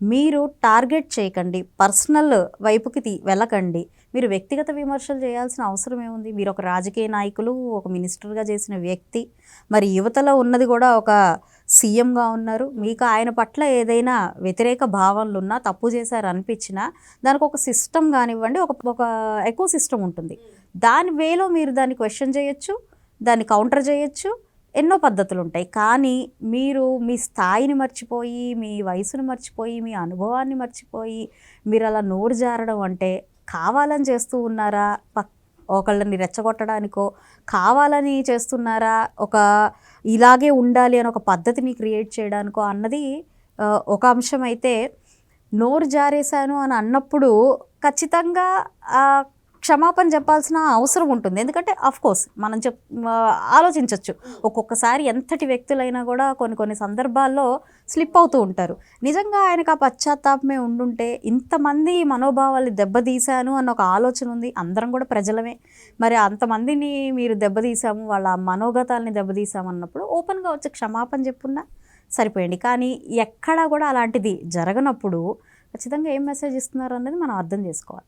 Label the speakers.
Speaker 1: మీరు టార్గెట్ చేయకండి. పర్సనల్ వైపుకి వెళ్ళకండి. మీరు వ్యక్తిగత విమర్శలు చేయాల్సిన అవసరం ఏముంది? మీరొక రాజకీయ నాయకులు, ఒక మినిస్టర్‌గా చేసిన వ్యక్తి. మరి యువతలో ఉన్నది గూడా ఒక సీఎంగా ఉన్నారు. మీకు ఆయన పట్ల ఏదైనా వ్యతిరేక భావనలున్నా, తప్పు చేశారు అనిపించినా, దానికొక సిస్టమ్ గానివ్వండి, ఒక ఎకో సిస్టమ్ ఉంటుంది. దాని వేలో మీరు దాన్ని క్వెషన్ చేయొచ్చు, దాన్ని కౌంటర్ చేయొచ్చు. ఎన్నో పద్ధతులుంటాయి. కానీ మీరు మీ స్థాయిని మర్చిపోయి, మీ వయసును మర్చిపోయి, మీ అనుభవాన్ని మర్చిపోయి, మీరలా నోరు జారడం అంటే కావాలని చేస్తూ ఉన్నారా? ఒకళ్ళని రెచ్చగొట్టడానికో, కావాలని చేస్తున్నారా? ఇలాగే ఉండాలి అని ఒక పద్ధతిని క్రియేట్ చేయడానికో అన్నది ఒక అంశమైతే, నోరు జారేశాను అని అన్నప్పుడు ఖచ్చితంగా క్షమాపణ చెప్పాల్సిన అవసరం ఉంటుంది. ఎందుకంటే ఆఫ్‌కోర్స్ మనం ఆలోచించొచ్చు. ఒక్కొక్కసారి ఎంతటి వ్యక్తులైనా కూడా కొన్ని సందర్భాల్లో స్లిప్ అవుతూ ఉంటారు. నిజంగా ఆయనకు ఆ పశ్చాత్తాపమే ఉండుంటే, ఇంతమంది మనోభావాల్ని దెబ్బతీశాను అన్న ఒక ఆలోచన ఉంది. అందరం కూడా ప్రజలమే. మరి అంతమందిని మీరు దెబ్బతీశాము, వాళ్ళ మనోగతాల్ని దెబ్బతీశాము అన్నప్పుడు ఓపెన్‌గా వచ్చి క్షమాపణ చెప్పున్నా సరిపోయండి. కానీ ఎక్కడా కూడా అలాంటిది జరగనప్పుడు ఖచ్చితంగా ఏం మెసేజ్ ఇస్తున్నారు అన్నది మనం అర్థం చేసుకోవాలి.